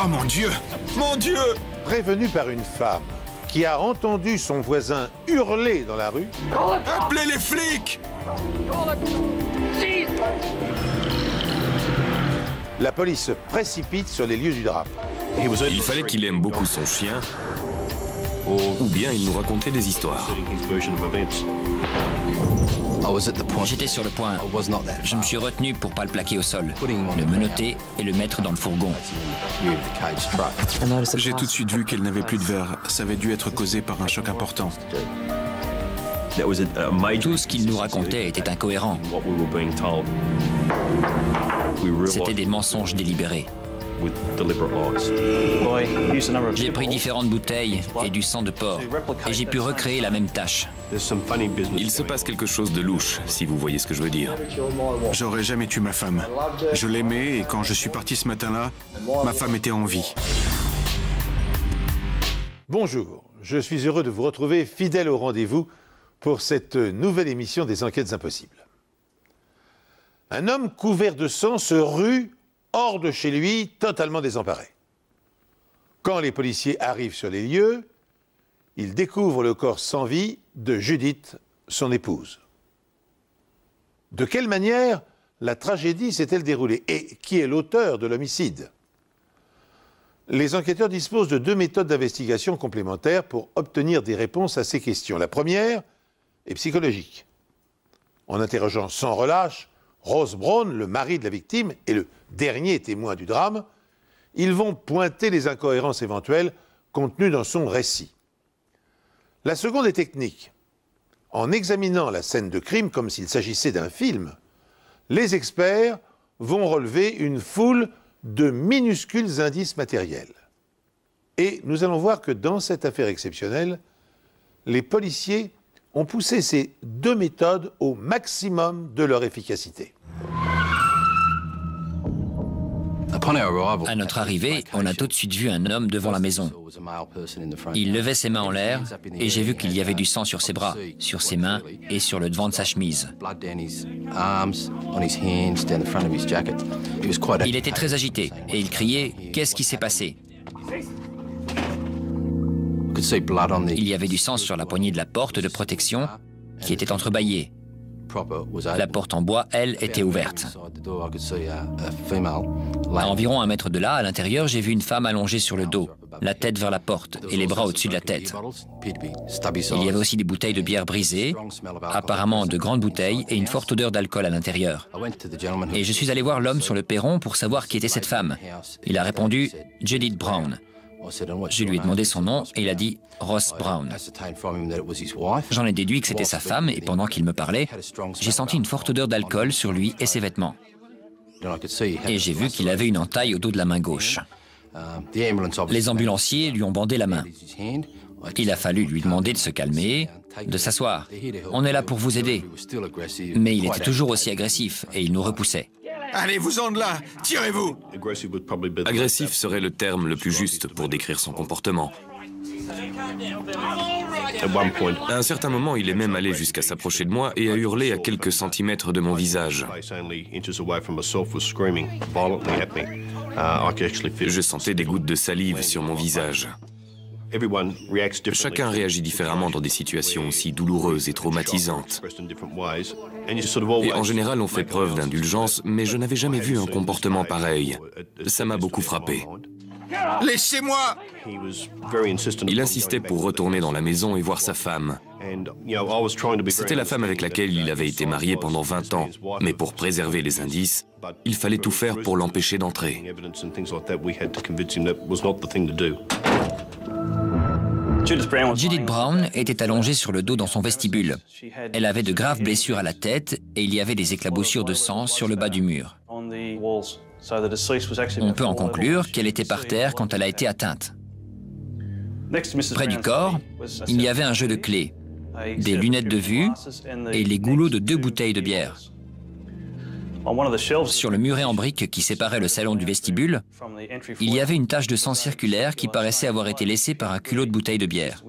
Oh mon Dieu! Mon Dieu! Prévenu par une femme qui a entendu son voisin hurler dans la rue, Appelez les flics! la police se précipite sur les lieux du drame. Il fallait qu'il aime beaucoup son chien, ou bien il nous racontait des histoires. J'étais sur le point. Je me suis retenu pour pas le plaquer au sol, le menotter et le mettre dans le fourgon. J'ai tout de suite vu qu'elle n'avait plus de verre. Ça avait dû être causé par un choc important. Tout ce qu'il nous racontait était incohérent. C'était des mensonges délibérés. J'ai pris différentes bouteilles et du sang de porc, et j'ai pu recréer la même tâche. Il se passe quelque chose de louche, si vous voyez ce que je veux dire. J'aurais jamais tué ma femme. Je l'aimais et quand je suis parti ce matin-là, ma femme était en vie. Bonjour, je suis heureux de vous retrouver fidèle au rendez-vous pour cette nouvelle émission des Enquêtes Impossibles. Un homme couvert de sang se rue hors de chez lui, totalement désemparé. Quand les policiers arrivent sur les lieux, ils découvrent le corps sans vie de Judith, son épouse. De quelle manière la tragédie s'est-elle déroulée et qui est l'auteur de l'homicide? Les enquêteurs disposent de deux méthodes d'investigation complémentaires pour obtenir des réponses à ces questions. La première est psychologique. En interrogeant sans relâche Ross Brown, le mari de la victime et le dernier témoin du drame, ils vont pointer les incohérences éventuelles contenues dans son récit. La seconde est technique. En examinant la scène de crime comme s'il s'agissait d'un film, les experts vont relever une foule de minuscules indices matériels. Et nous allons voir que dans cette affaire exceptionnelle, les policiers ont poussé ces deux méthodes au maximum de leur efficacité. À notre arrivée, on a tout de suite vu un homme devant la maison. Il levait ses mains en l'air et j'ai vu qu'il y avait du sang sur ses bras, sur ses mains et sur le devant de sa chemise. Il était très agité et il criait « Qu'est-ce qui s'est passé ?» Il y avait du sang sur la poignée de la porte de protection qui était entrebâillée. La porte en bois, elle, était ouverte. À environ 1 mètre de là, à l'intérieur, j'ai vu une femme allongée sur le dos, la tête vers la porte et les bras au-dessus de la tête. Il y avait aussi des bouteilles de bière brisées, apparemment de grandes bouteilles, et une forte odeur d'alcool à l'intérieur. Et je suis allé voir l'homme sur le perron pour savoir qui était cette femme. Il a répondu « Judith Brown ». Je lui ai demandé son nom et il a dit Ross Brown. J'en ai déduit que c'était sa femme et pendant qu'il me parlait, j'ai senti une forte odeur d'alcool sur lui et ses vêtements. Et j'ai vu qu'il avait une entaille au dos de la main gauche. Les ambulanciers lui ont bandé la main. Il a fallu lui demander de se calmer, de s'asseoir. On est là pour vous aider. Mais il était toujours aussi agressif et il nous repoussait. Allez-vous-en de là! Tirez-vous! Agressif serait le terme le plus juste pour décrire son comportement. À un certain moment, il est même allé jusqu'à s'approcher de moi et a hurlé à quelques centimètres de mon visage. Je sentais des gouttes de salive sur mon visage. Chacun réagit différemment dans des situations aussi douloureuses et traumatisantes. Et en général, on fait preuve d'indulgence, mais je n'avais jamais vu un comportement pareil. Ça m'a beaucoup frappé. Laissez-moi! Il insistait pour retourner dans la maison et voir sa femme. C'était la femme avec laquelle il avait été marié pendant 20 ans, mais pour préserver les indices, il fallait tout faire pour l'empêcher d'entrer. Judith Brown était allongée sur le dos dans son vestibule. Elle avait de graves blessures à la tête et il y avait des éclaboussures de sang sur le bas du mur. On peut en conclure qu'elle était par terre quand elle a été atteinte. Près du corps, il y avait un jeu de clés, des lunettes de vue et les goulots de 2 bouteilles de bière. Sur le muret en briques qui séparait le salon du vestibule, il y avait une tache de sang circulaire qui paraissait avoir été laissée par un culot de bouteille de bière.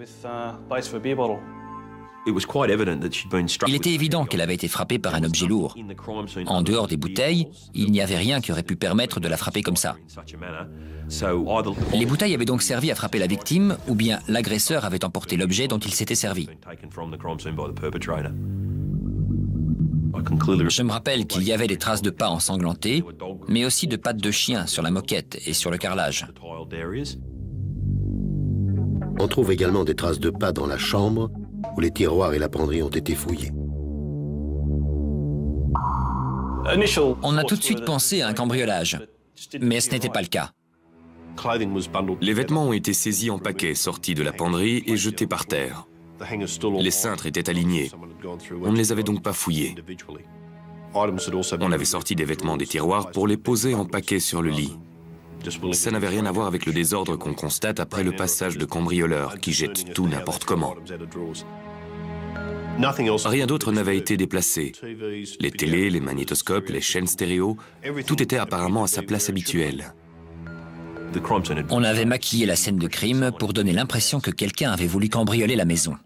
Il était évident qu'elle avait été frappée par un objet lourd. En dehors des bouteilles, il n'y avait rien qui aurait pu permettre de la frapper comme ça. Les bouteilles avaient donc servi à frapper la victime, ou bien l'agresseur avait emporté l'objet dont il s'était servi. Je me rappelle qu'il y avait des traces de pas ensanglantés, mais aussi de pattes de chien sur la moquette et sur le carrelage. On trouve également des traces de pas dans la chambre où les tiroirs et la penderie ont été fouillés. On a tout de suite pensé à un cambriolage, mais ce n'était pas le cas. Les vêtements ont été saisis en paquets, sortis de la penderie et jetés par terre. Les cintres étaient alignés. On ne les avait donc pas fouillés. On avait sorti des vêtements des tiroirs pour les poser en paquets sur le lit. Ça n'avait rien à voir avec le désordre qu'on constate après le passage de cambrioleurs qui jettent tout n'importe comment. Rien d'autre n'avait été déplacé. Les télés, les magnétoscopes, les chaînes stéréo, tout était apparemment à sa place habituelle. On avait maquillé la scène de crime pour donner l'impression que quelqu'un avait voulu cambrioler la maison.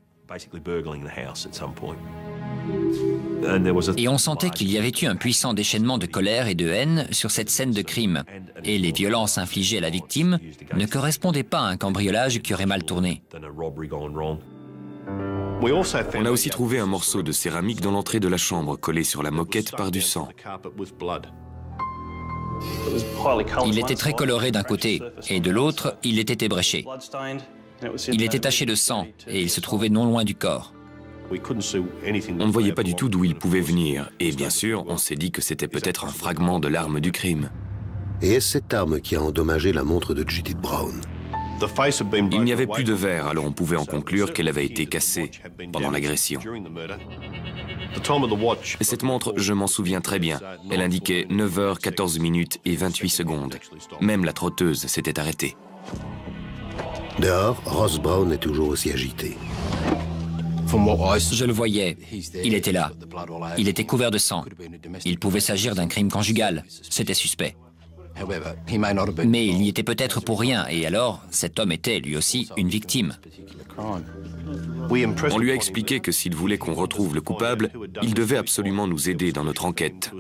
Et on sentait qu'il y avait eu un puissant déchaînement de colère et de haine sur cette scène de crime. Et les violences infligées à la victime ne correspondaient pas à un cambriolage qui aurait mal tourné. On a aussi trouvé un morceau de céramique dans l'entrée de la chambre, collé sur la moquette par du sang. Il était très coloré d'un côté, et de l'autre, il était ébréché. Il était taché de sang, et il se trouvait non loin du corps. On ne voyait pas du tout d'où il pouvait venir, et bien sûr, on s'est dit que c'était peut-être un fragment de l'arme du crime. Et est-ce cette arme qui a endommagé la montre de Judith Brown? Il n'y avait plus de verre, alors on pouvait en conclure qu'elle avait été cassée pendant l'agression. Et cette montre, je m'en souviens très bien. Elle indiquait 9h, 14 minutes et 28 secondes. Même la trotteuse s'était arrêtée. Dehors, Ross Brown est toujours aussi agité. Je le voyais. Il était là. Il était couvert de sang. Il pouvait s'agir d'un crime conjugal. C'était suspect. Mais il y était peut-être pour rien, et alors, cet homme était, lui aussi, une victime. On lui a expliqué que s'il voulait qu'on retrouve le coupable, il devait absolument nous aider dans notre enquête.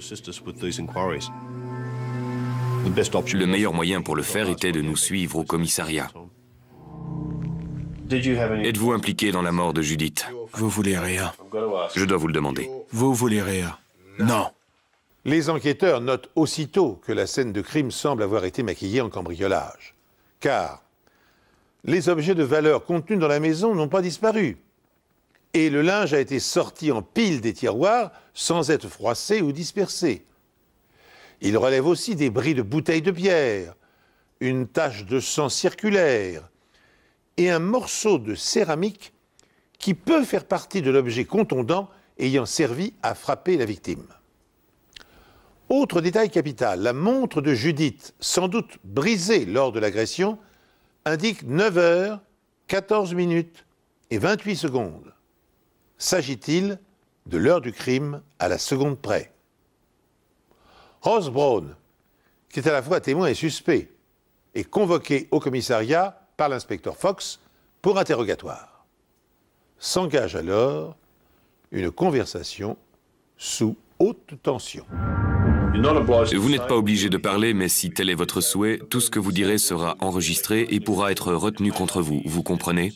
Le meilleur moyen pour le faire était de nous suivre au commissariat. Êtes-vous impliqué dans la mort de Judith? Vous voulez rien. Je dois vous le demander. Vous voulez rien. Non. Les enquêteurs notent aussitôt que la scène de crime semble avoir été maquillée en cambriolage. Car les objets de valeur contenus dans la maison n'ont pas disparu. Et le linge a été sorti en pile des tiroirs sans être froissé ou dispersé. Il relève aussi des bris de bouteilles de bière, une tache de sang circulaire et un morceau de céramique qui peut faire partie de l'objet contondant ayant servi à frapper la victime. Autre détail capital, la montre de Judith, sans doute brisée lors de l'agression, indique 9h, 14 minutes et 28 secondes. S'agit-il de l'heure du crime à la seconde près? Ross Brown, qui est à la fois témoin et suspect, est convoqué au commissariat par l'inspecteur Fox pour interrogatoire. S'engage alors une conversation sous haute tension. Vous n'êtes pas obligé de parler, mais si tel est votre souhait, tout ce que vous direz sera enregistré et pourra être retenu contre vous. Vous comprenez?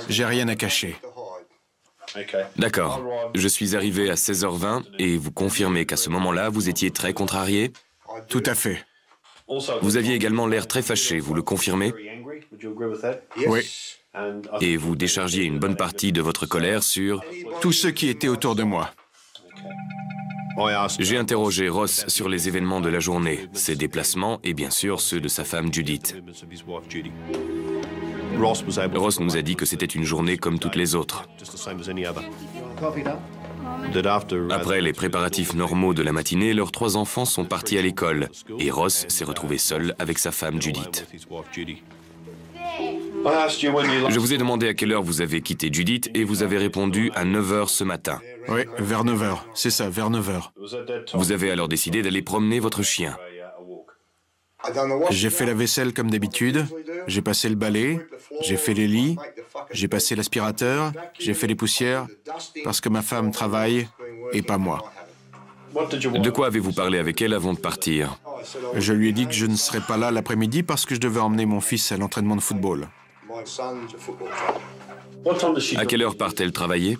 J'ai rien à cacher. D'accord. Je suis arrivé à 16h20 et vous confirmez qu'à ce moment-là, vous étiez très contrarié? Tout à fait. Vous aviez également l'air très fâché, vous le confirmez? Oui. Et vous déchargiez une bonne partie de votre colère sur... Tous ceux qui étaient autour de moi. J'ai interrogé Ross sur les événements de la journée, ses déplacements et bien sûr ceux de sa femme Judith. Ross nous a dit que c'était une journée comme toutes les autres. Après les préparatifs normaux de la matinée, leurs 3 enfants sont partis à l'école et Ross s'est retrouvé seul avec sa femme Judith. Je vous ai demandé à quelle heure vous avez quitté Judith et vous avez répondu à 9h ce matin. Oui, vers 9h. C'est ça, vers 9h. Vous avez alors décidé d'aller promener votre chien. J'ai fait la vaisselle comme d'habitude, j'ai passé le balai, j'ai fait les lits, j'ai passé l'aspirateur, j'ai fait les poussières, parce que ma femme travaille et pas moi. De quoi avez-vous parlé avec elle avant de partir? Je lui ai dit que je ne serais pas là l'après-midi parce que je devais emmener mon fils à l'entraînement de football. À quelle heure part-elle travailler?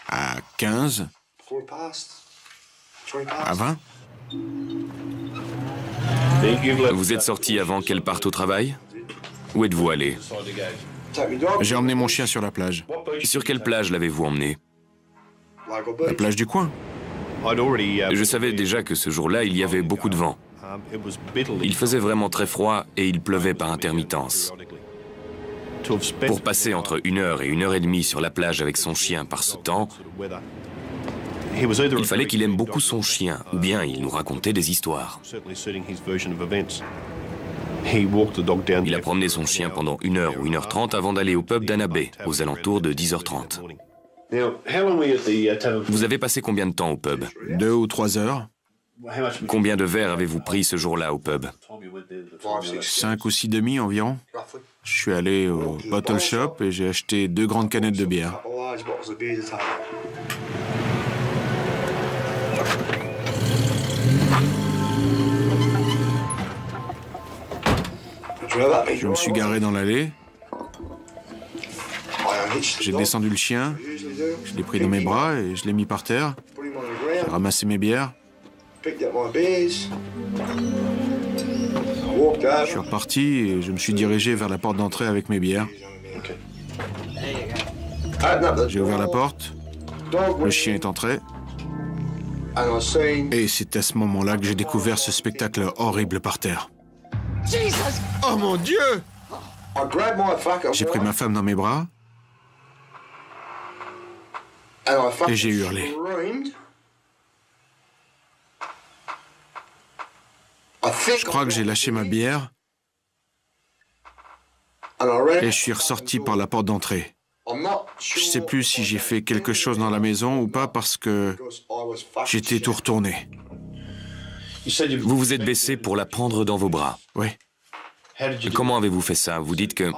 À 15, à 20. Vous êtes sorti avant qu'elle parte au travail? Où êtes-vous allé? J'ai emmené mon chien sur la plage. Sur quelle plage l'avez-vous emmené? La plage du coin. Je savais déjà que ce jour-là, il y avait beaucoup de vent. Il faisait vraiment très froid et il pleuvait par intermittence. Pour passer entre 1 heure et 1 heure et demie sur la plage avec son chien par ce temps, il fallait qu'il aime beaucoup son chien, ou bien il nous racontait des histoires. Il a promené son chien pendant 1 heure ou 1h30 avant d'aller au pub d'Anna Bay, aux alentours de 10h30. Vous avez passé combien de temps au pub? 2 ou 3 heures. Combien de verres avez-vous pris ce jour-là au pub? 5 ou 6 demi environ. Je suis allé au bottle shop et j'ai acheté 2 grandes canettes de bière. Je me suis garé dans l'allée. J'ai descendu le chien, je l'ai pris dans mes bras et je l'ai mis par terre. J'ai ramassé mes bières. Je suis reparti et je me suis dirigé vers la porte d'entrée avec mes bières. J'ai ouvert la porte, le chien est entré. Et c'est à ce moment-là que j'ai découvert ce spectacle horrible par terre. Oh mon Dieu! J'ai pris ma femme dans mes bras et j'ai hurlé. Je crois que j'ai lâché ma bière et je suis ressorti par la porte d'entrée. Je ne sais plus si j'ai fait quelque chose dans la maison ou pas parce que j'étais tout retourné. Vous vous êtes baissé pour la prendre dans vos bras. Oui. Comment avez-vous fait ça? Vous dites que...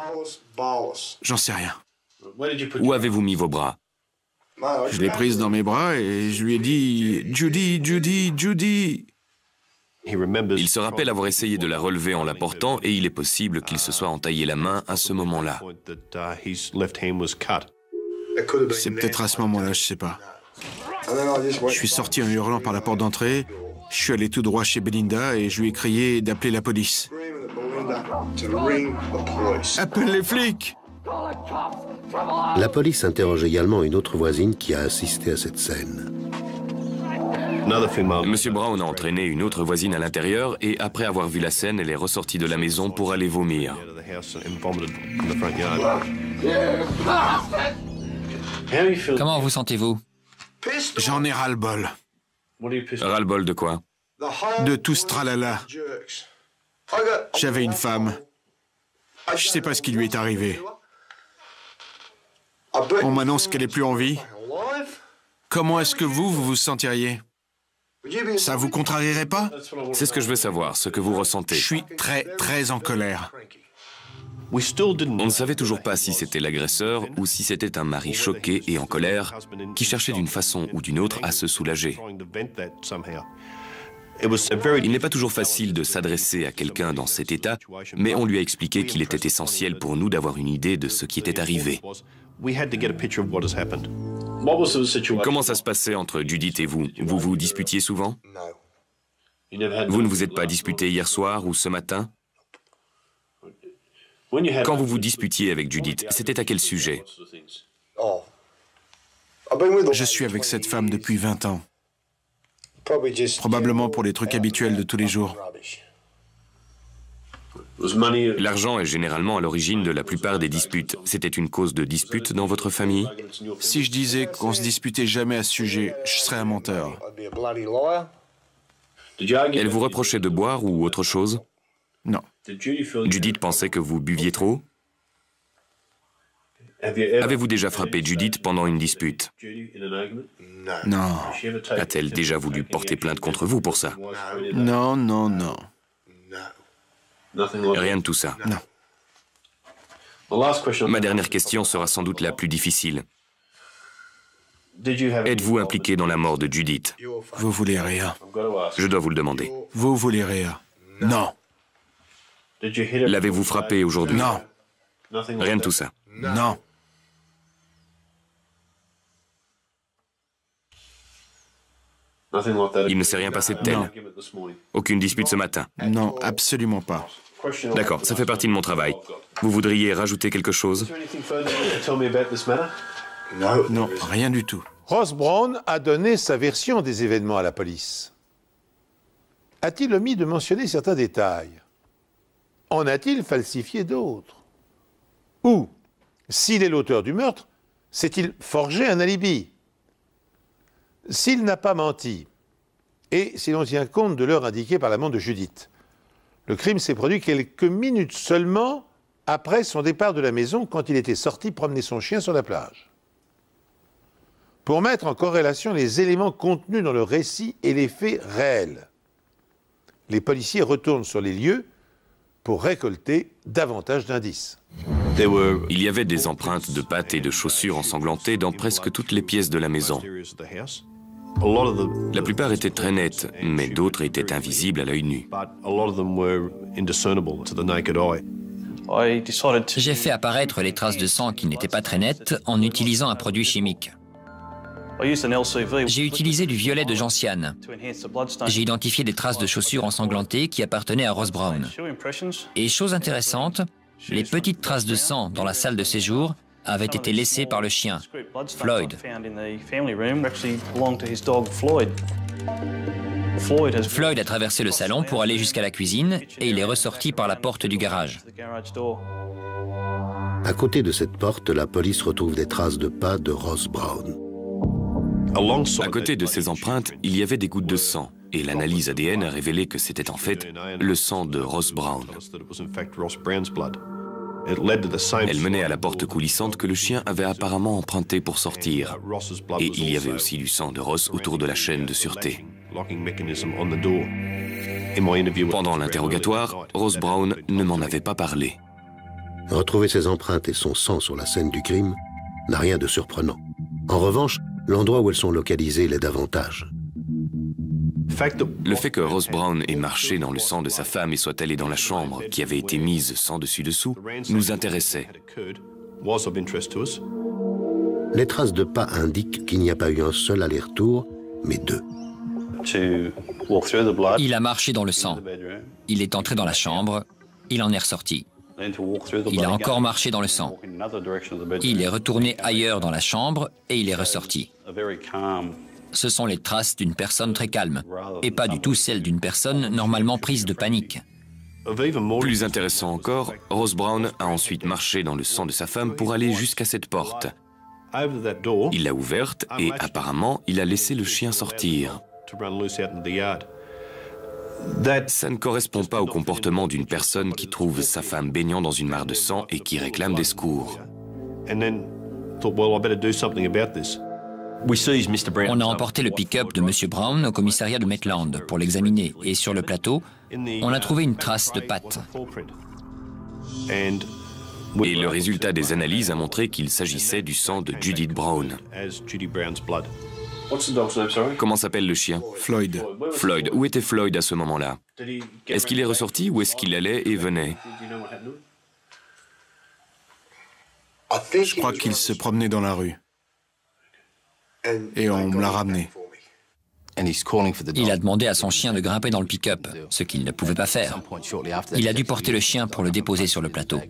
J'en sais rien. Où avez-vous mis vos bras? Je l'ai prise dans mes bras et je lui ai dit « Judy, Judy, Judy !» Il se rappelle avoir essayé de la relever en la portant et il est possible qu'il se soit entaillé la main à ce moment-là. C'est peut-être à ce moment-là, je sais pas. Je suis sorti en hurlant par la porte d'entrée, je suis allé tout droit chez Belinda et je lui ai crié d'appeler la police. Appelle les flics! La police interroge également une autre voisine qui a assisté à cette scène. Monsieur Brown a entraîné une autre voisine à l'intérieur et après avoir vu la scène, elle est ressortie de la maison pour aller vomir. Comment vous sentez-vous? J'en ai ras-le-bol. Ras-le-bol de quoi? De tout ce tralala. J'avais une femme. Je sais pas ce qui lui est arrivé. On m'annonce qu'elle est plus en vie. Comment est-ce que vous vous sentiriez? Ça vous contrarierait pas? C'est ce que je veux savoir, ce que vous ressentez. Je suis très en colère. On ne savait toujours pas si c'était l'agresseur ou si c'était un mari choqué et en colère qui cherchait d'une façon ou d'une autre à se soulager. Il n'est pas toujours facile de s'adresser à quelqu'un dans cet état, mais on lui a expliqué qu'il était essentiel pour nous d'avoir une idée de ce qui était arrivé. Comment ça se passait entre Judith et vous? Vous vous disputiez souvent? Vous ne vous êtes pas disputé hier soir ou ce matin? Quand vous vous disputiez avec Judith, c'était à quel sujet? Je suis avec cette femme depuis 20 ans. Probablement pour les trucs habituels de tous les jours. L'argent est généralement à l'origine de la plupart des disputes. C'était une cause de dispute dans votre famille? Si je disais qu'on se disputait jamais à ce sujet, je serais un menteur. Elle vous reprochait de boire ou autre chose? Non. Judith pensait que vous buviez trop? Avez-vous déjà frappé Judith pendant une dispute? Non, A-t-elle déjà voulu porter plainte contre vous pour ça? non, non, non. Rien de tout ça. Non. Ma dernière question sera sans doute la plus difficile. Êtes-vous impliqué dans la mort de Judith? Vous voulez rien. Je dois vous le demander. Vous voulez rien. Non, L'avez-vous frappé aujourd'hui? non, Rien de tout ça. non. Il ne s'est rien passé de tel. Non. Aucune dispute ce matin. Non, absolument pas. D'accord, ça fait partie de mon travail. Vous voudriez rajouter quelque chose? Non, rien du tout. Ross Brown a donné sa version des événements à la police. A-t-il omis de mentionner certains détails? En a-t-il falsifié d'autres? Ou, s'il est l'auteur du meurtre, s'est-il forgé un alibi? S'il n'a pas menti, et si l'on tient compte de l'heure indiquée par l'amant de Judith, le crime s'est produit quelques minutes seulement après son départ de la maison quand il était sorti promener son chien sur la plage. Pour mettre en corrélation les éléments contenus dans le récit et les faits réels, les policiers retournent sur les lieux pour récolter davantage d'indices. Il y avait des empreintes de pattes et de chaussures ensanglantées dans presque toutes les pièces de la maison. La plupart étaient très nettes, mais d'autres étaient invisibles à l'œil nu. J'ai fait apparaître les traces de sang qui n'étaient pas très nettes en utilisant un produit chimique. J'ai utilisé du violet de gentiane. J'ai identifié des traces de chaussures ensanglantées qui appartenaient à Ross Brown. Et chose intéressante, les petites traces de sang dans la salle de séjour avaient été laissées par le chien, Floyd. Floyd a traversé le salon pour aller jusqu'à la cuisine et il est ressorti par la porte du garage. À côté de cette porte, la police retrouve des traces de pas de Ross Brown. À côté de ces empreintes, il y avait des gouttes de sang, et l'analyse ADN a révélé que c'était en fait le sang de Ross Brown. Elle menait à la porte coulissante que le chien avait apparemment empruntée pour sortir, et il y avait aussi du sang de Ross autour de la chaîne de sûreté. Pendant l'interrogatoire, Ross Brown ne m'en avait pas parlé. Retrouver ses empreintes et son sang sur la scène du crime n'a rien de surprenant. En revanche, l'endroit où elles sont localisées l'est davantage. Le fait que Ross Brown ait marché dans le sang de sa femme et soit allé dans la chambre qui avait été mise sans dessus-dessous nous intéressait. Les traces de pas indiquent qu'il n'y a pas eu un seul aller-retour, mais deux. Il a marché dans le sang. Il est entré dans la chambre. Il en est ressorti. Il a encore marché dans le sang. Il est retourné ailleurs dans la chambre et il est ressorti. Ce sont les traces d'une personne très calme, et pas du tout celles d'une personne normalement prise de panique. Plus intéressant encore, Ross Brown a ensuite marché dans le sang de sa femme pour aller jusqu'à cette porte. Il l'a ouverte et apparemment, il a laissé le chien sortir. Ça ne correspond pas au comportement d'une personne qui trouve sa femme baignant dans une mare de sang et qui réclame des secours. On a emporté le pick-up de M. Brown au commissariat de Maitland pour l'examiner et sur le plateau, on a trouvé une trace de patte. Et le résultat des analyses a montré qu'il s'agissait du sang de Judith Brown. Comment s'appelle le chien? Floyd. Floyd. Où était Floyd à ce moment-là? Est-ce qu'il est ressorti ou est-ce qu'il allait et venait? Je crois qu'il se promenait dans la rue. Et on me l'a ramené. Il a demandé à son chien de grimper dans le pick-up, ce qu'il ne pouvait pas faire. Il a dû porter le chien pour le déposer sur le plateau.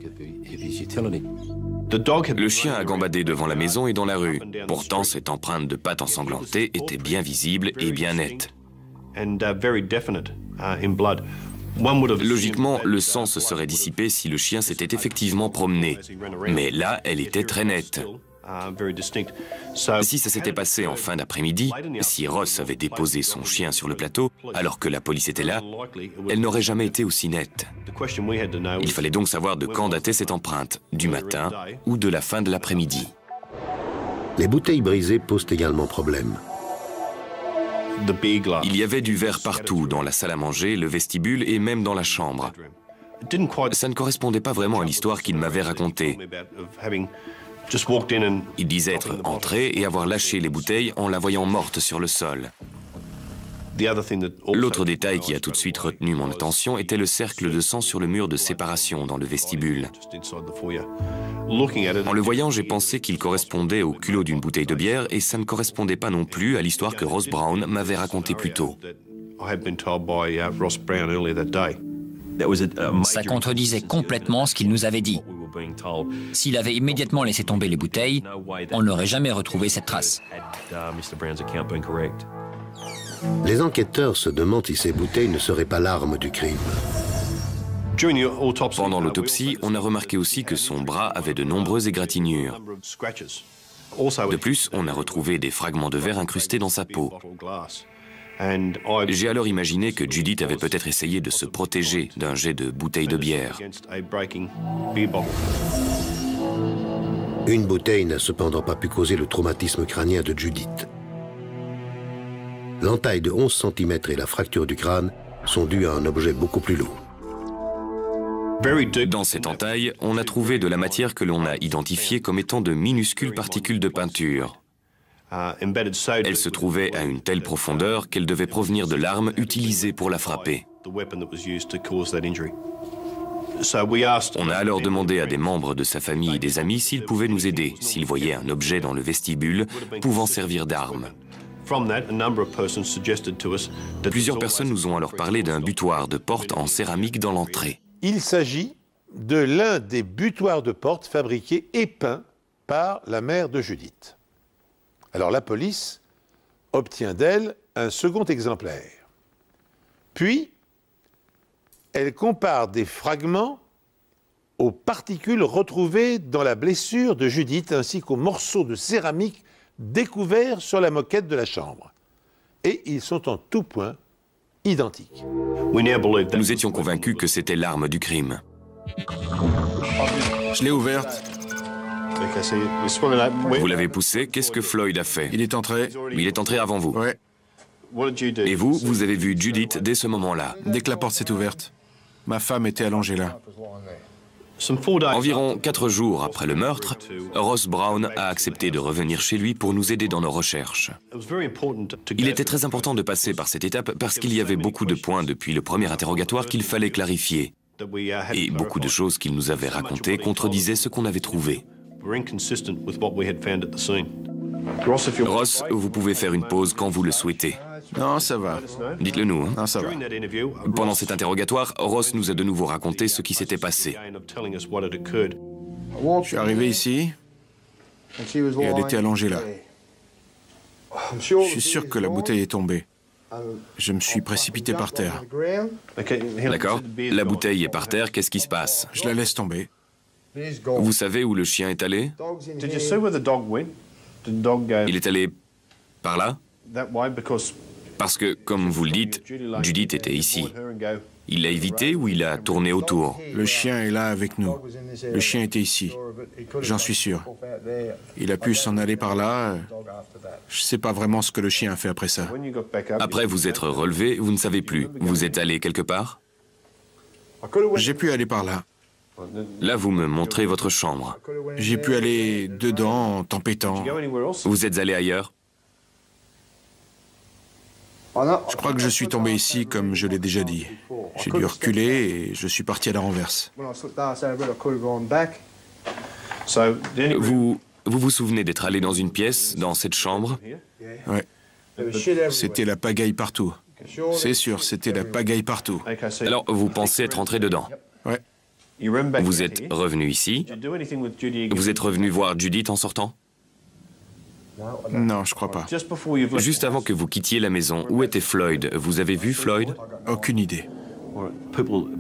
Le chien a gambadé devant la maison et dans la rue. Pourtant, cette empreinte de pattes ensanglantées était bien visible et bien nette. Logiquement, le sang se serait dissipé si le chien s'était effectivement promené. Mais là, elle était très nette. Si ça s'était passé en fin d'après-midi, si Ross avait déposé son chien sur le plateau, alors que la police était là, elle n'aurait jamais été aussi nette. Il fallait donc savoir de quand datait cette empreinte, du matin ou de la fin de l'après-midi. Les bouteilles brisées posent également problème. Il y avait du verre partout, dans la salle à manger, le vestibule et même dans la chambre. Ça ne correspondait pas vraiment à l'histoire qu'il m'avait racontée. Il disait être entré et avoir lâché les bouteilles en la voyant morte sur le sol. L'autre détail qui a tout de suite retenu mon attention était le cercle de sang sur le mur de séparation dans le vestibule. En le voyant, j'ai pensé qu'il correspondait au culot d'une bouteille de bière et ça ne correspondait pas non plus à l'histoire que Ross Brown m'avait racontée plus tôt. Ça contredisait complètement ce qu'il nous avait dit. S'il avait immédiatement laissé tomber les bouteilles, on n'aurait jamais retrouvé cette trace. Les enquêteurs se demandent si ces bouteilles ne seraient pas l'arme du crime. Pendant l'autopsie, on a remarqué aussi que son bras avait de nombreuses égratignures. De plus, on a retrouvé des fragments de verre incrustés dans sa peau. J'ai alors imaginé que Judith avait peut-être essayé de se protéger d'un jet de bouteille de bière. Une bouteille n'a cependant pas pu causer le traumatisme crânien de Judith. L'entaille de 11 cm et la fracture du crâne sont dues à un objet beaucoup plus lourd. Dans cette entaille, on a trouvé de la matière que l'on a identifiée comme étant de minuscules particules de peinture. Elle se trouvait à une telle profondeur qu'elle devait provenir de l'arme utilisée pour la frapper. On a alors demandé à des membres de sa famille et des amis s'ils pouvaient nous aider, s'ils voyaient un objet dans le vestibule pouvant servir d'arme. Plusieurs personnes nous ont alors parlé d'un butoir de porte en céramique dans l'entrée. Il s'agit de l'un des butoirs de porte fabriqués et peints par la mère de Judith. Alors la police obtient d'elle un second exemplaire. Puis, elle compare des fragments aux particules retrouvées dans la blessure de Judith ainsi qu'aux morceaux de céramique découverts sur la moquette de la chambre. Et ils sont en tout point identiques. Nous étions convaincus que c'était l'arme du crime. Je l'ai ouverte. Vous l'avez poussé, qu'est-ce que Floyd a fait? Il est entré. Il est entré avant vous. Ouais. Et vous, vous avez vu Judith dès ce moment-là. Dès que la porte s'est ouverte, ma femme était allongée là. Environ 4 jours après le meurtre, Ross Brown a accepté de revenir chez lui pour nous aider dans nos recherches. Il était très important de passer par cette étape parce qu'il y avait beaucoup de points depuis le premier interrogatoire qu'il fallait clarifier. Et beaucoup de choses qu'il nous avait racontées contredisaient ce qu'on avait trouvé. Ross, vous pouvez faire une pause quand vous le souhaitez. Non, ça va. Dites-le nous. Hein. Non, ça va. Pendant cet interrogatoire, Ross nous a de nouveau raconté ce qui s'était passé. Je suis arrivé ici et elle était allongée là. Je suis sûr que la bouteille est tombée. Je me suis précipité par terre. D'accord. La bouteille est par terre, qu'est-ce qui se passe? Je la laisse tomber. Vous savez où le chien est allé? Il est allé par là? Parce que, comme vous le dites, Judith était ici. Il l'a évité ou il a tourné autour? Le chien est là avec nous. Le chien était ici. J'en suis sûr. Il a pu s'en aller par là. Je ne sais pas vraiment ce que le chien a fait après ça. Après vous être relevé, vous ne savez plus. Vous êtes allé quelque part? J'ai pu aller par là. Là, vous me montrez votre chambre. J'ai pu aller dedans en tempétant. Vous êtes allé ailleurs? Je crois que je suis tombé ici, comme je l'ai déjà dit. J'ai dû reculer et je suis parti à la renverse. Vous vous souvenez d'être allé dans une pièce, dans cette chambre? Ouais. C'était la pagaille partout. C'est sûr, c'était la pagaille partout. Alors, vous pensez être entré dedans? Ouais. Vous êtes revenu ici? Vous êtes revenu voir Judith en sortant? Non, je crois pas. Juste avant que vous quittiez la maison, où était Floyd? Vous avez vu Floyd? Aucune idée.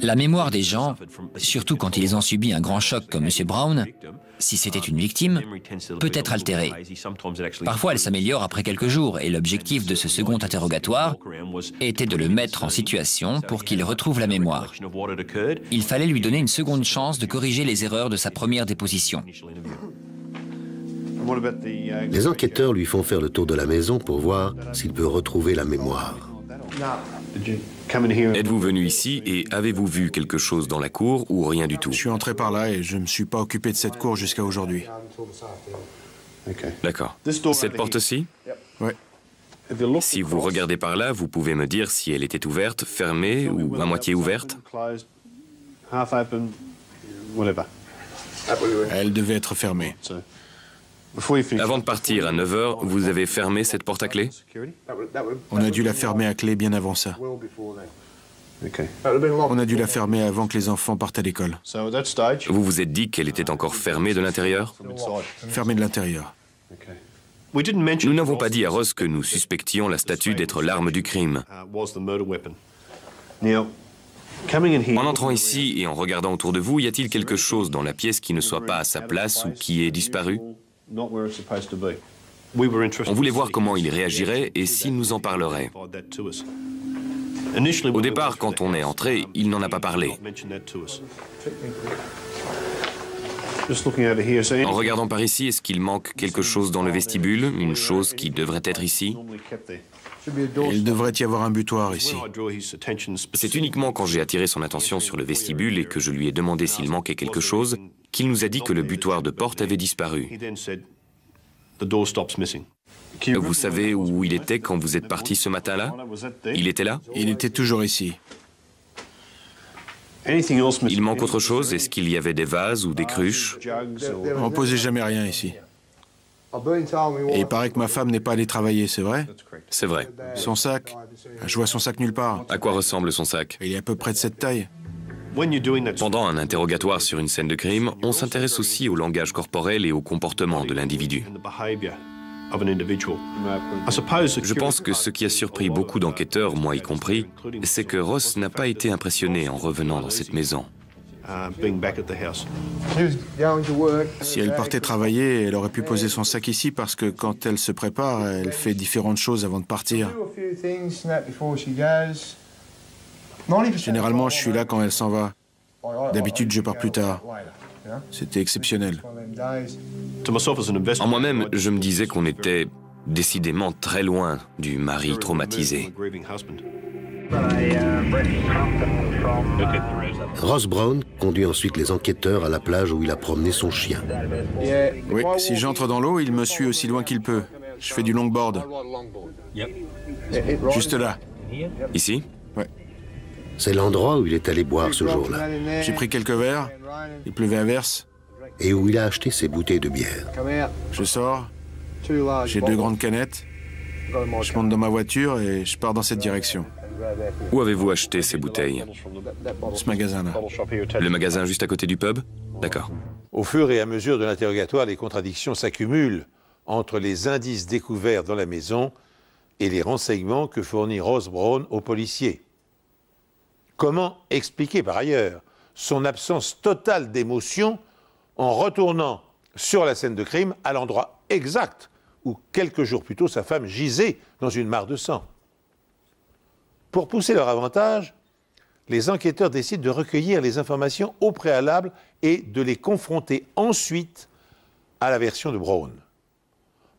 La mémoire des gens, surtout quand ils ont subi un grand choc comme M. Brown, si c'était une victime, peut être altérée. Parfois, elle s'améliore après quelques jours et l'objectif de ce second interrogatoire était de le mettre en situation pour qu'il retrouve la mémoire. Il fallait lui donner une seconde chance de corriger les erreurs de sa première déposition. Les enquêteurs lui font faire le tour de la maison pour voir s'il peut retrouver la mémoire. Êtes-vous venu ici et avez-vous vu quelque chose dans la cour ou rien du tout? Je suis entré par là et je ne me suis pas occupé de cette cour jusqu'à aujourd'hui. D'accord. Cette porte-ci? Ouais. Si vous regardez par là, vous pouvez me dire si elle était ouverte, fermée ou à moitié ouverte? Elle devait être fermée. Avant de partir à 9 h, vous avez fermé cette porte à clé? On a dû la fermer à clé bien avant ça. On a dû la fermer avant que les enfants partent à l'école. Vous vous êtes dit qu'elle était encore fermée de l'intérieur? Fermée de l'intérieur. Nous n'avons pas dit à Ross que nous suspections la statue d'être l'arme du crime. En entrant ici et en regardant autour de vous, y a-t-il quelque chose dans la pièce qui ne soit pas à sa place ou qui ait disparu? On voulait voir comment il réagirait et s'il nous en parlerait. Au départ, quand on est entré, il n'en a pas parlé. En regardant par ici, est-ce qu'il manque quelque chose dans le vestibule, une chose qui devrait être ici? Il devrait y avoir un butoir ici. C'est uniquement quand j'ai attiré son attention sur le vestibule et que je lui ai demandé s'il manquait quelque chose qu'il nous a dit que le butoir de porte avait disparu. Vous savez où il était quand vous êtes parti ce matin-là? Il était là? Il était toujours ici. Il manque autre chose? Est-ce qu'il y avait des vases ou des cruches? On ne posait jamais rien ici. Et il paraît que ma femme n'est pas allée travailler, c'est vrai? C'est vrai. Son sac? Je vois son sac nulle part. À quoi ressemble son sac? Il est à peu près de cette taille. Pendant un interrogatoire sur une scène de crime, on s'intéresse aussi au langage corporel et au comportement de l'individu. Je pense que ce qui a surpris beaucoup d'enquêteurs, moi y compris, c'est que Ross n'a pas été impressionné en revenant dans cette maison. Si elle partait travailler, elle aurait pu poser son sac ici parce que quand elle se prépare, elle fait différentes choses avant de partir. Généralement, je suis là quand elle s'en va. D'habitude, je pars plus tard. C'était exceptionnel. En moi-même, je me disais qu'on était décidément très loin du mari traumatisé. Ross Brown conduit ensuite les enquêteurs à la plage où il a promené son chien. Oui, si j'entre dans l'eau, il me suit aussi loin qu'il peut. Je fais du longboard. Juste là. Ici? Ouais. C'est l'endroit où il est allé boire ce jour-là. J'ai pris quelques verres, il pleuvait à verse. Et où il a acheté ses bouteilles de bière. Je sors, j'ai 2 grandes canettes, je monte dans ma voiture et je pars dans cette direction. Où avez-vous acheté ces bouteilles? Ce magasin-là. Le magasin juste à côté du pub? D'accord. Au fur et à mesure de l'interrogatoire, les contradictions s'accumulent entre les indices découverts dans la maison et les renseignements que fournit Ross Brown aux policiers. Comment expliquer par ailleurs son absence totale d'émotion en retournant sur la scène de crime à l'endroit exact où quelques jours plus tôt sa femme gisait dans une mare de sang? Pour pousser leur avantage, les enquêteurs décident de recueillir les informations au préalable et de les confronter ensuite à la version de Brown.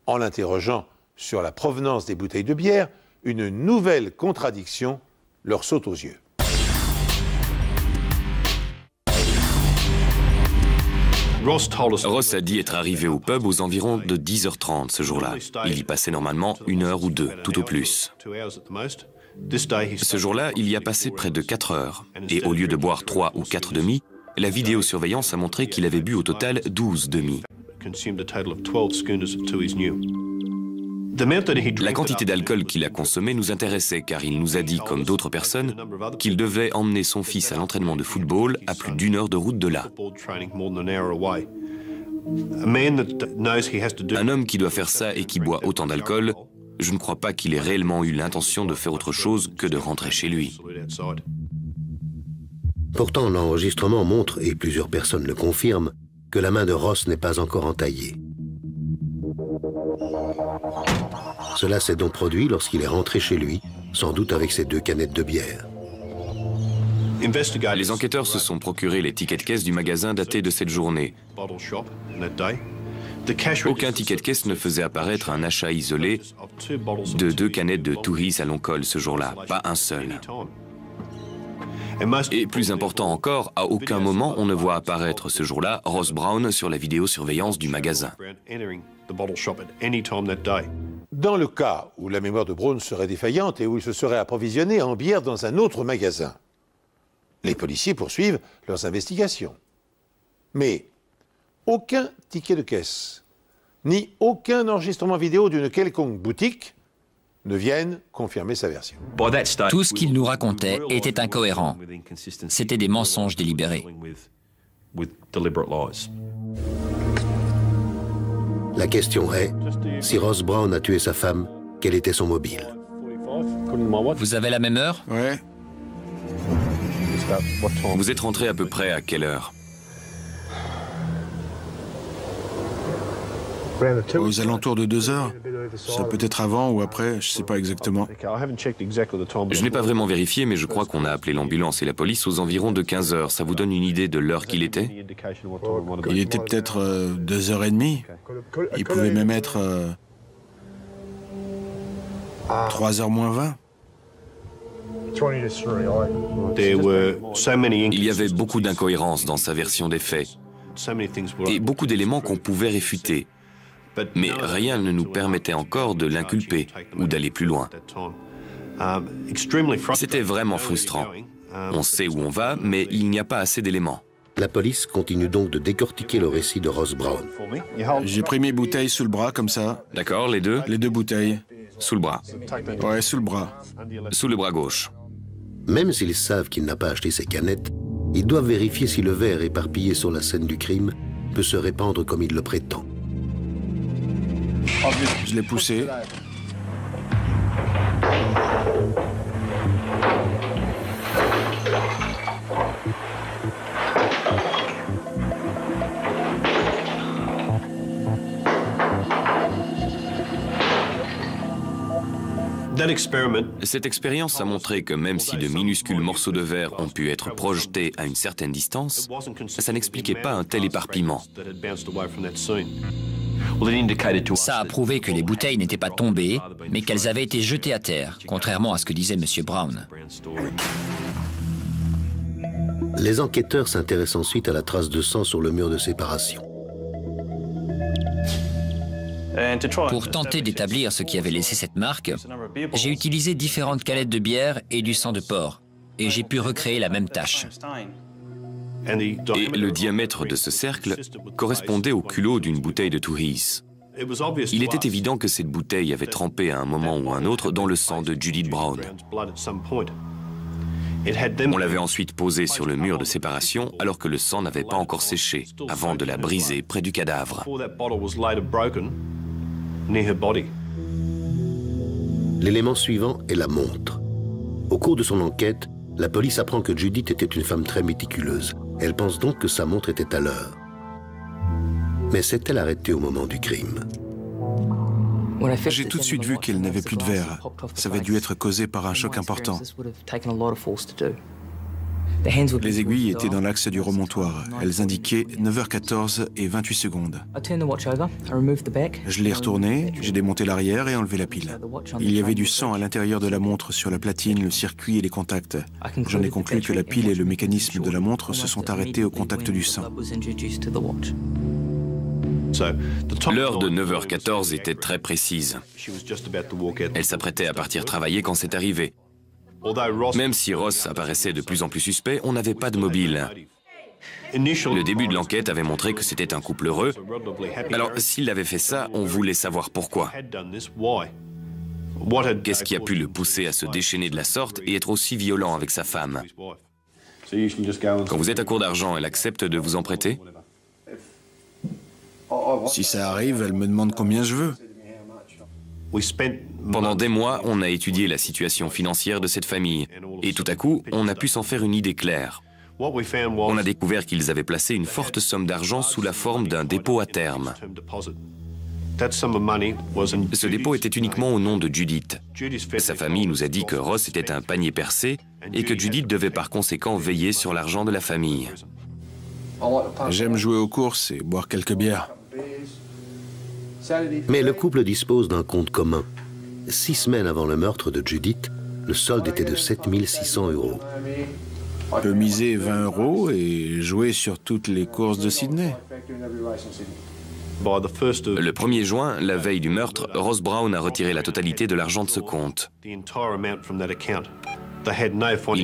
En l'interrogeant sur la provenance des bouteilles de bière, une nouvelle contradiction leur saute aux yeux. Ross a dit être arrivé au pub aux environs de 10h30 ce jour-là. Il y passait normalement 1 heure ou 2, tout au plus. Ce jour-là, il y a passé près de 4 heures. Et au lieu de boire 3 ou 4 demi, la vidéosurveillance a montré qu'il avait bu au total 12 demi. La quantité d'alcool qu'il a consommé nous intéressait car il nous a dit, comme d'autres personnes, qu'il devait emmener son fils à l'entraînement de football à plus d'1 heure de route de là. Un homme qui doit faire ça et qui boit autant d'alcool, je ne crois pas qu'il ait réellement eu l'intention de faire autre chose que de rentrer chez lui. Pourtant, l'enregistrement montre, et plusieurs personnes le confirment, que la main de Ross n'est pas encore entaillée. Cela s'est donc produit lorsqu'il est rentré chez lui, sans doute avec ses 2 canettes de bière. Les enquêteurs se sont procuré les tickets de caisse du magasin datés de cette journée. Aucun ticket de caisse ne faisait apparaître un achat isolé de 2 canettes de Tooheys à long col ce jour-là, pas un seul. Et plus important encore, à aucun moment on ne voit apparaître ce jour-là Ross Brown sur la vidéosurveillance du magasin. Dans le cas où la mémoire de Brown serait défaillante et où il se serait approvisionné en bière dans un autre magasin, les policiers poursuivent leurs investigations. Mais aucun ticket de caisse, ni aucun enregistrement vidéo d'une quelconque boutique ne viennent confirmer sa version. Tout ce qu'il nous racontait était incohérent. C'était des mensonges délibérés. La question est, si Ross Brown a tué sa femme, quel était son mobile? Vous avez la même heure? Ouais. Vous êtes rentré à peu près à quelle heure? Aux alentours de 2 heures. Ça peut être avant ou après, je sais pas exactement. Je n'ai pas vraiment vérifié, mais je crois qu'on a appelé l'ambulance et la police aux environs de 15 heures. Ça vous donne une idée de l'heure qu'il était? Il était peut-être 2h30. Il pouvait même être 3h moins 20. Il y avait beaucoup d'incohérences dans sa version des faits et beaucoup d'éléments qu'on pouvait réfuter. Mais rien ne nous permettait encore de l'inculper ou d'aller plus loin. C'était vraiment frustrant. On sait où on va, mais il n'y a pas assez d'éléments. La police continue donc de décortiquer le récit de Ross Brown. J'ai pris mes bouteilles sous le bras, comme ça. D'accord, les deux? Les 2 bouteilles. Sous le bras. Ouais, sous le bras. Sous le bras gauche. Même s'ils savent qu'il n'a pas acheté ces canettes, ils doivent vérifier si le verre éparpillé sur la scène du crime peut se répandre comme il le prétend. Je l'ai poussé. Cette expérience a montré que même si de minuscules morceaux de verre ont pu être projetés à une certaine distance, ça n'expliquait pas un tel éparpillement. Ça a prouvé que les bouteilles n'étaient pas tombées, mais qu'elles avaient été jetées à terre, contrairement à ce que disait M. Brown. Les enquêteurs s'intéressent ensuite à la trace de sang sur le mur de séparation. Pour tenter d'établir ce qui avait laissé cette marque, j'ai utilisé différentes canettes de bière et du sang de porc, et j'ai pu recréer la même tâche. Et le diamètre de ce cercle correspondait au culot d'une bouteille de Tooheys. Il était évident que cette bouteille avait trempé à un moment ou un autre dans le sang de Judith Brown. On l'avait ensuite posée sur le mur de séparation alors que le sang n'avait pas encore séché, avant de la briser près du cadavre. L'élément suivant est la montre. Au cours de son enquête, la police apprend que Judith était une femme très méticuleuse. Elle pense donc que sa montre était à l'heure. Mais s'est-elle arrêtée au moment du crime? J'ai tout de suite vu qu'elle n'avait plus de verre. Ça avait dû être causé par un choc important. Les aiguilles étaient dans l'axe du remontoir. Elles indiquaient 9h14 et 28 secondes. Je l'ai retourné, j'ai démonté l'arrière et enlevé la pile. Il y avait du sang à l'intérieur de la montre, sur la platine, le circuit et les contacts. J'en ai conclu que la pile et le mécanisme de la montre se sont arrêtés au contact du sang. L'heure de 9h14 était très précise. Elle s'apprêtait à partir travailler quand c'est arrivé. Même si Ross apparaissait de plus en plus suspect, on n'avait pas de mobile. Le début de l'enquête avait montré que c'était un couple heureux. Alors, s'il avait fait ça, on voulait savoir pourquoi. Qu'est-ce qui a pu le pousser à se déchaîner de la sorte et être aussi violent avec sa femme? Quand vous êtes à court d'argent, elle accepte de vous en prêter? Si ça arrive, elle me demande combien je veux. Pendant des mois, on a étudié la situation financière de cette famille. Et tout à coup, on a pu s'en faire une idée claire. On a découvert qu'ils avaient placé une forte somme d'argent sous la forme d'un dépôt à terme. Ce dépôt était uniquement au nom de Judith. Sa famille nous a dit que Ross était un panier percé et que Judith devait par conséquent veiller sur l'argent de la famille. J'aime jouer aux courses et boire quelques bières. Mais le couple dispose d'un compte commun. 6 semaines avant le meurtre de Judith, le solde était de 7 600 €. On peut miser 20 € et jouer sur toutes les courses de Sydney. Le 1er juin, la veille du meurtre, Ross Brown a retiré la totalité de l'argent de ce compte. Il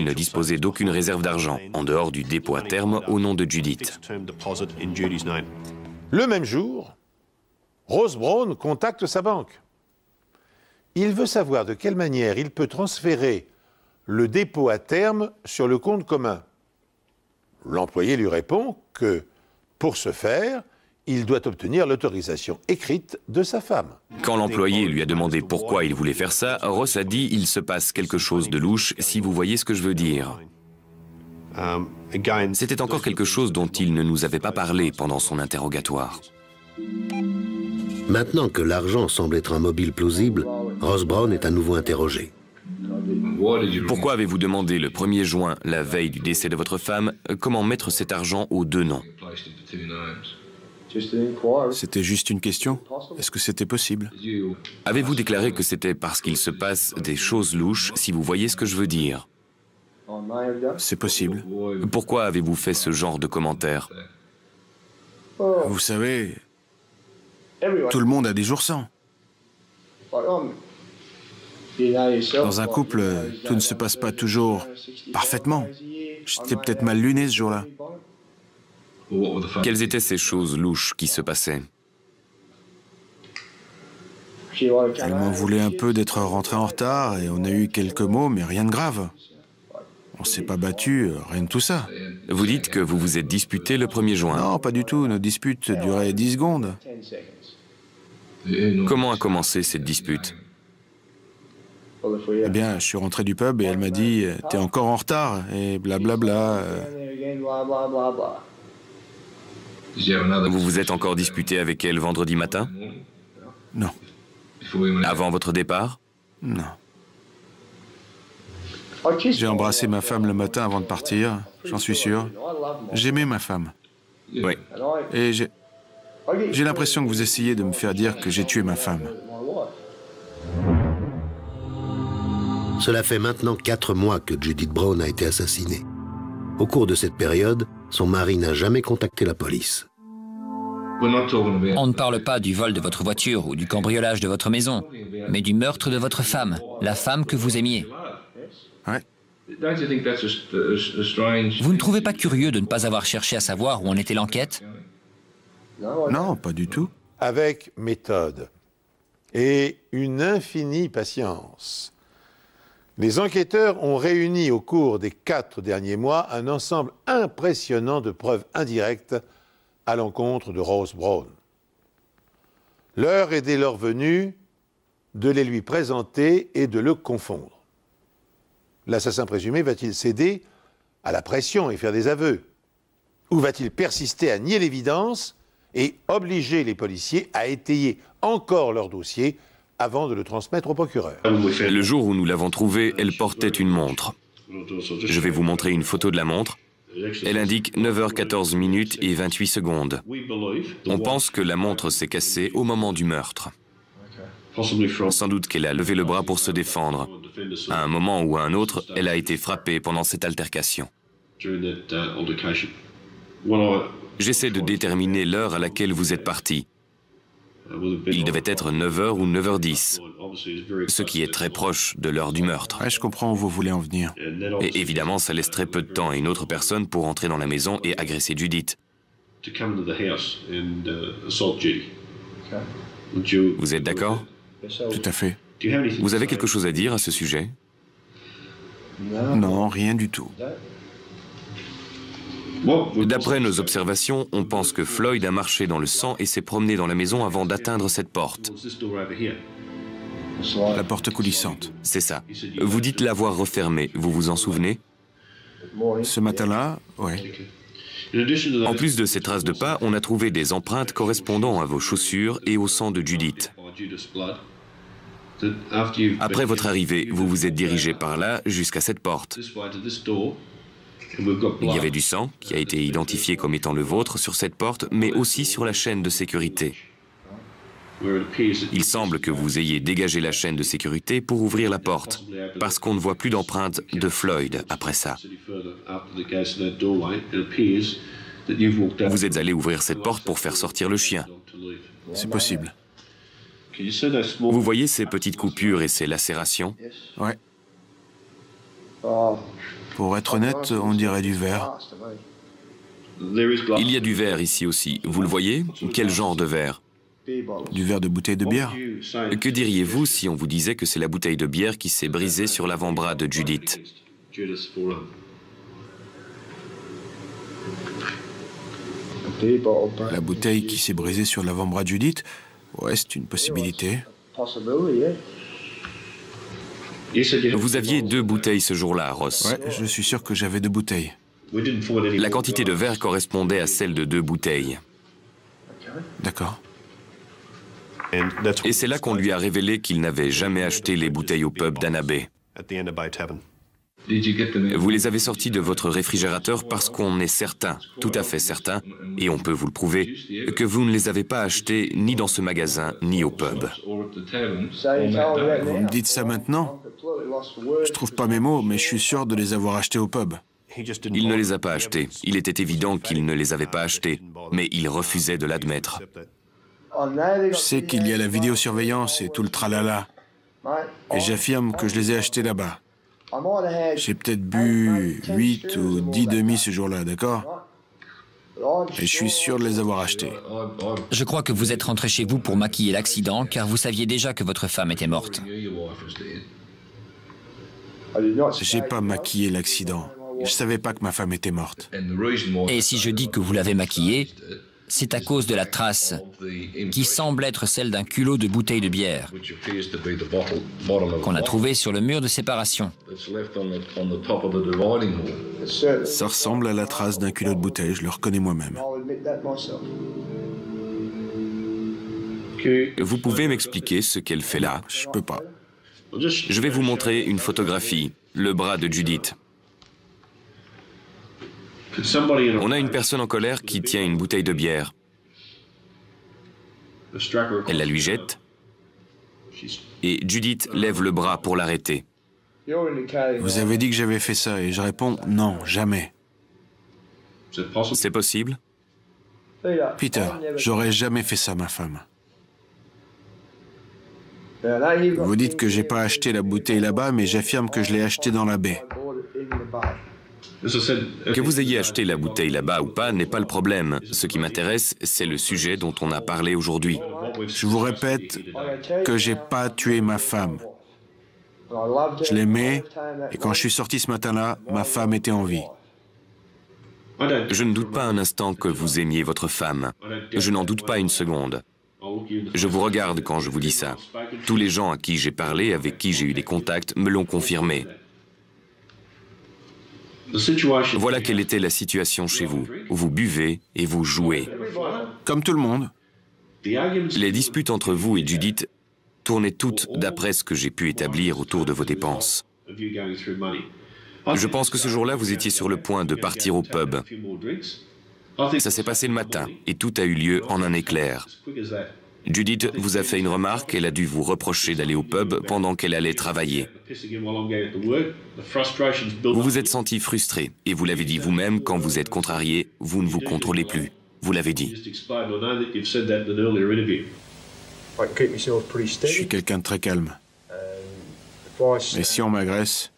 ne disposait d'aucune réserve d'argent, en dehors du dépôt à terme au nom de Judith. Le même jour, Ross Brown contacte sa banque. Il veut savoir de quelle manière il peut transférer le dépôt à terme sur le compte commun. L'employé lui répond que, pour ce faire, il doit obtenir l'autorisation écrite de sa femme. Quand l'employé lui a demandé pourquoi il voulait faire ça, Ross a dit « Il se passe quelque chose de louche, si vous voyez ce que je veux dire ». C'était encore quelque chose dont il ne nous avait pas parlé pendant son interrogatoire. Maintenant que l'argent semble être un mobile plausible, Ross Brown est à nouveau interrogé. Pourquoi avez-vous demandé le 1er juin, la veille du décès de votre femme, comment mettre cet argent aux 2 noms? C'était juste une question. Est-ce que c'était possible? Avez-vous déclaré que c'était parce qu'il se passe des choses louches, si vous voyez ce que je veux dire? C'est possible. Pourquoi avez-vous fait ce genre de commentaire? Vous savez, tout le monde a des jours sans. Dans un couple, tout ne se passe pas toujours parfaitement. J'étais peut-être mal luné ce jour-là. Quelles étaient ces choses louches qui se passaient? Elle m'en voulait un peu d'être rentré en retard et on a eu quelques mots, mais rien de grave. On s'est pas battu, rien de tout ça. Vous dites que vous vous êtes disputé le 1er juin. Non, pas du tout. Nos disputes duraient 10 secondes. Comment a commencé cette dispute? Eh bien, je suis rentré du pub et elle m'a dit « T'es encore en retard » et blablabla. Vous vous êtes encore disputé avec elle vendredi matin? Non. Avant votre départ? Non. J'ai embrassé ma femme le matin avant de partir, j'en suis sûr. J'aimais ma femme. Oui. Et j'ai l'impression que vous essayez de me faire dire que j'ai tué ma femme. Cela fait maintenant 4 mois que Judith Brown a été assassinée. Au cours de cette période, son mari n'a jamais contacté la police. On ne parle pas du vol de votre voiture ou du cambriolage de votre maison, mais du meurtre de votre femme, la femme que vous aimiez. Ouais. Vous ne trouvez pas curieux de ne pas avoir cherché à savoir où en était l'enquête? Non, pas du tout. Avec méthode et une infinie patience, les enquêteurs ont réuni au cours des 4 derniers mois un ensemble impressionnant de preuves indirectes à l'encontre de Ross Brown. L'heure est dès lors venue de les lui présenter et de le confondre. L'assassin présumé va-t-il céder à la pression et faire des aveux? Ou va-t-il persister à nier l'évidence et obliger les policiers à étayer encore leur dossier avant de le transmettre au procureur? Le jour où nous l'avons trouvée, elle portait une montre. Je vais vous montrer une photo de la montre. Elle indique 9h14 minutes et 28 secondes. On pense que la montre s'est cassée au moment du meurtre. Sans doute qu'elle a levé le bras pour se défendre. À un moment ou à un autre, elle a été frappée pendant cette altercation. J'essaie de déterminer l'heure à laquelle vous êtes parti. Il devait être 9h ou 9h10, ce qui est très proche de l'heure du meurtre. Ouais, je comprends où vous voulez en venir. Et évidemment, ça laisse très peu de temps à une autre personne pour entrer dans la maison et agresser Judith. Vous êtes d'accord? Tout à fait. Vous avez quelque chose à dire à ce sujet? Non, rien du tout. D'après nos observations, on pense que Floyd a marché dans le sang et s'est promené dans la maison avant d'atteindre cette porte. La porte coulissante. C'est ça. Vous dites l'avoir refermée, vous vous en souvenez? Ce matin-là, oui. En plus de ces traces de pas, on a trouvé des empreintes correspondant à vos chaussures et au sang de Judith. Après votre arrivée, vous vous êtes dirigé par là jusqu'à cette porte. Il y avait du sang, qui a été identifié comme étant le vôtre, sur cette porte, mais aussi sur la chaîne de sécurité. Il semble que vous ayez dégagé la chaîne de sécurité pour ouvrir la porte, parce qu'on ne voit plus d'empreintes de Floyd après ça. Vous êtes allé ouvrir cette porte pour faire sortir le chien. C'est possible. Vous voyez ces petites coupures et ces lacérations? Ouais. Pour être honnête, on dirait du verre. Il y a du verre ici aussi. Vous le voyez? Quel genre de verre? Du verre de bouteille de bière. Que diriez-vous si on vous disait que c'est la bouteille de bière qui s'est brisée sur l'avant-bras de Judith? La bouteille qui s'est brisée sur l'avant-bras de Judith? Ouais, c'est une possibilité. Vous aviez 2 bouteilles ce jour-là, Ross. Ouais, je suis sûr que j'avais 2 bouteilles. La quantité de verre correspondait à celle de 2 bouteilles. D'accord. Et c'est là qu'on lui a révélé qu'il n'avait jamais acheté les bouteilles au pub d'Anna Bay. Vous les avez sorties de votre réfrigérateur parce qu'on est certain, tout à fait certain, et on peut vous le prouver, que vous ne les avez pas achetées ni dans ce magasin, ni au pub. Vous me dites ça maintenant? Je trouve pas mes mots, mais je suis sûr de les avoir achetés au pub. Il ne les a pas achetés. Il était évident qu'il ne les avait pas achetés, mais il refusait de l'admettre. Je sais qu'il y a la vidéosurveillance et tout le tralala. Et j'affirme que je les ai achetés là-bas. J'ai peut-être bu 8 ou 10 demi ce jour-là, d'accord? Et je suis sûr de les avoir achetés. Je crois que vous êtes rentré chez vous pour maquiller l'accident, car vous saviez déjà que votre femme était morte. J'ai pas maquillé l'accident. Je savais pas que ma femme était morte. Et si je dis que vous l'avez maquillée, c'est à cause de la trace, qui semble être celle d'un culot de bouteille de bière, qu'on a trouvé sur le mur de séparation. Ça ressemble à la trace d'un culot de bouteille, je le reconnais moi-même. Vous pouvez m'expliquer ce qu'elle fait là? Je peux pas. Je vais vous montrer une photographie, le bras de Judith. On a une personne en colère qui tient une bouteille de bière. Elle la lui jette et Judith lève le bras pour l'arrêter. Vous avez dit que j'avais fait ça et je réponds non, jamais. C'est possible? Peter, j'aurais jamais fait ça, ma femme. Vous dites que j'ai pas acheté la bouteille là-bas, mais j'affirme que je l'ai achetée dans la baie. Que vous ayez acheté la bouteille là-bas ou pas n'est pas le problème. Ce qui m'intéresse, c'est le sujet dont on a parlé aujourd'hui. Je vous répète que j'ai pas tué ma femme. Je l'aimais, et quand je suis sorti ce matin-là, ma femme était en vie. Je ne doute pas un instant que vous aimiez votre femme. Je n'en doute pas une seconde. Je vous regarde quand je vous dis ça. Tous les gens à qui j'ai parlé, avec qui j'ai eu des contacts, me l'ont confirmé. Voilà quelle était la situation chez vous. Vous buvez et vous jouez. Comme tout le monde. Les disputes entre vous et Judith tournaient toutes d'après ce que j'ai pu établir autour de vos dépenses. Je pense que ce jour-là, vous étiez sur le point de partir au pub. Ça s'est passé le matin et tout a eu lieu en un éclair. Judith vous a fait une remarque, elle a dû vous reprocher d'aller au pub pendant qu'elle allait travailler. Vous vous êtes senti frustré et vous l'avez dit vous-même, quand vous êtes contrarié, vous ne vous contrôlez plus. Vous l'avez dit. Je suis quelqu'un de très calme. Mais si on m'agresse,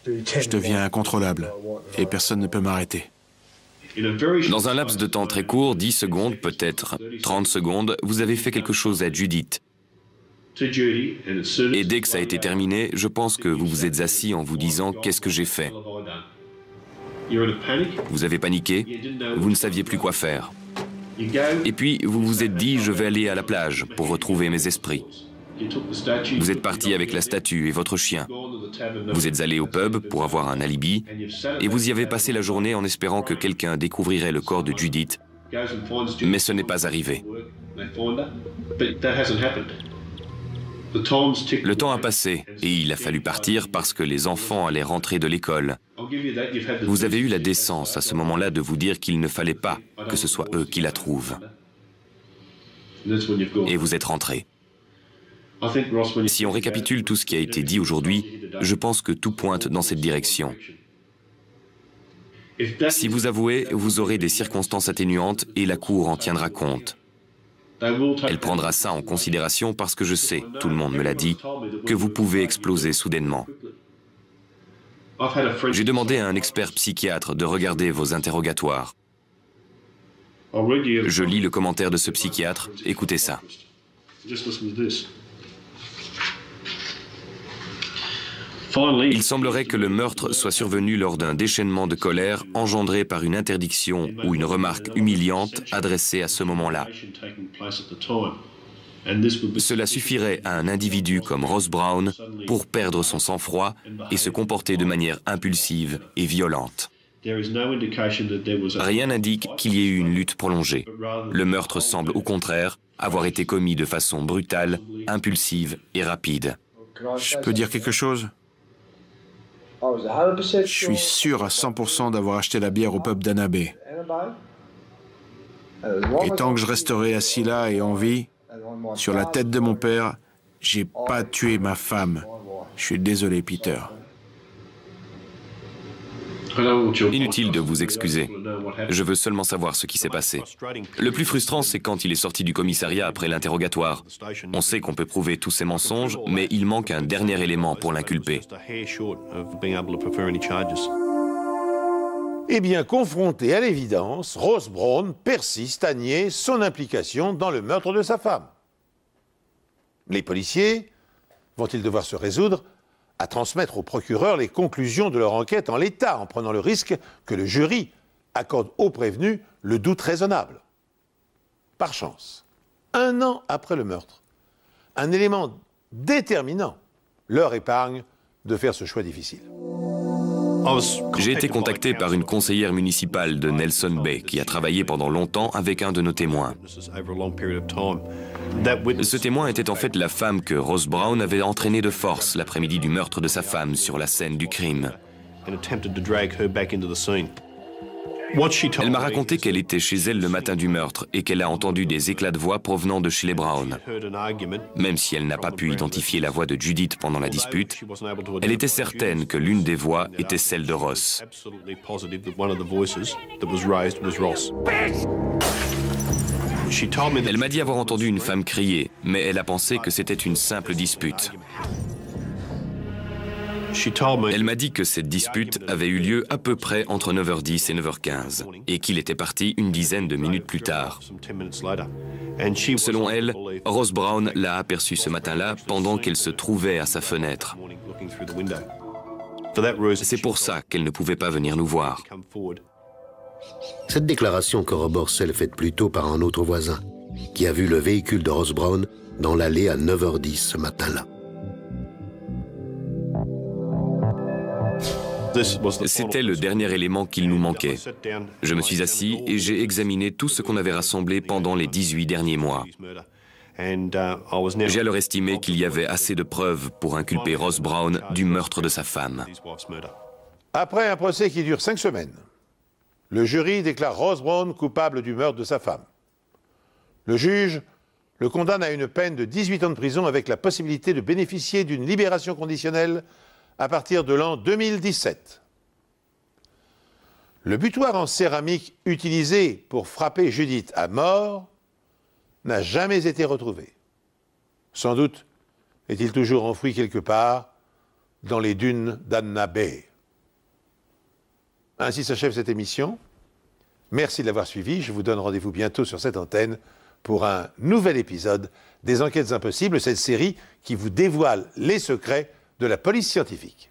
je deviens incontrôlable et personne ne peut m'arrêter. Dans un laps de temps très court, 10 secondes, peut-être 30 secondes, vous avez fait quelque chose à Judith. Et dès que ça a été terminé, je pense que vous vous êtes assis en vous disant « Qu'est-ce que j'ai fait ?» Vous avez paniqué, vous ne saviez plus quoi faire. Et puis, vous vous êtes dit « Je vais aller à la plage pour retrouver mes esprits ». Vous êtes parti avec la statue et votre chien. Vous êtes allé au pub pour avoir un alibi et vous y avez passé la journée en espérant que quelqu'un découvrirait le corps de Judith, mais ce n'est pas arrivé. Le temps a passé et il a fallu partir parce que les enfants allaient rentrer de l'école. Vous avez eu la décence à ce moment-là de vous dire qu'il ne fallait pas que ce soit eux qui la trouvent. Et vous êtes rentrés. Si on récapitule tout ce qui a été dit aujourd'hui, je pense que tout pointe dans cette direction. Si vous avouez, vous aurez des circonstances atténuantes et la Cour en tiendra compte. Elle prendra ça en considération parce que je sais, tout le monde me l'a dit, que vous pouvez exploser soudainement. J'ai demandé à un expert psychiatre de regarder vos interrogatoires. Je lis le commentaire de ce psychiatre, écoutez ça. Il semblerait que le meurtre soit survenu lors d'un déchaînement de colère engendré par une interdiction ou une remarque humiliante adressée à ce moment-là. Cela suffirait à un individu comme Ross Brown pour perdre son sang-froid et se comporter de manière impulsive et violente. Rien n'indique qu'il y ait eu une lutte prolongée. Le meurtre semble au contraire avoir été commis de façon brutale, impulsive et rapide. Je peux dire quelque chose ? Je suis sûr à 100% d'avoir acheté la bière au pub d'Annabé. Et tant que je resterai assis là et en vie, sur la tête de mon père, j'ai pas tué ma femme. Je suis désolé, Peter. Inutile de vous excuser. Je veux seulement savoir ce qui s'est passé. Le plus frustrant, c'est quand il est sorti du commissariat après l'interrogatoire. On sait qu'on peut prouver tous ces mensonges, mais il manque un dernier élément pour l'inculper. Eh bien, confronté à l'évidence, Ross Brown persiste à nier son implication dans le meurtre de sa femme. Les policiers vont-ils devoir se résoudre à transmettre au procureur les conclusions de leur enquête en l'état, en prenant le risque que le jury accorde au prévenu le doute raisonnable? Par chance, 1 an après le meurtre, un élément déterminant leur épargne de faire ce choix difficile. J'ai été contacté par une conseillère municipale de Nelson Bay qui a travaillé pendant longtemps avec un de nos témoins. Ce témoin était en fait la femme que Ross Brown avait entraînée de force l'après-midi du meurtre de sa femme sur la scène du crime. Elle m'a raconté qu'elle était chez elle le matin du meurtre et qu'elle a entendu des éclats de voix provenant de chez les Brown. Même si elle n'a pas pu identifier la voix de Judith pendant la dispute, elle était certaine que l'une des voix était celle de Ross. Elle m'a dit avoir entendu une femme crier, mais elle a pensé que c'était une simple dispute. Elle m'a dit que cette dispute avait eu lieu à peu près entre 9h10 et 9h15 et qu'il était parti une dizaine de minutes plus tard. Selon elle, Ross Brown l'a aperçue ce matin-là pendant qu'elle se trouvait à sa fenêtre. C'est pour ça qu'elle ne pouvait pas venir nous voir. Cette déclaration corrobore celle faite plus tôt par un autre voisin qui a vu le véhicule de Ross Brown dans l'allée à 9h10 ce matin-là. C'était le dernier élément qu'il nous manquait. Je me suis assis et j'ai examiné tout ce qu'on avait rassemblé pendant les 18 derniers mois. J'ai alors estimé qu'il y avait assez de preuves pour inculper Ross Brown du meurtre de sa femme. Après un procès qui dure 5 semaines, le jury déclare Ross Brown coupable du meurtre de sa femme. Le juge le condamne à une peine de 18 ans de prison avec la possibilité de bénéficier d'une libération conditionnelle à partir de l'an 2017. Le butoir en céramique utilisé pour frapper Judith à mort n'a jamais été retrouvé. Sans doute est-il toujours enfoui quelque part dans les dunes d'Annabé. Ainsi s'achève cette émission. Merci de l'avoir suivi. Je vous donne rendez-vous bientôt sur cette antenne pour un nouvel épisode des Enquêtes Impossibles, cette série qui vous dévoile les secrets de la police scientifique.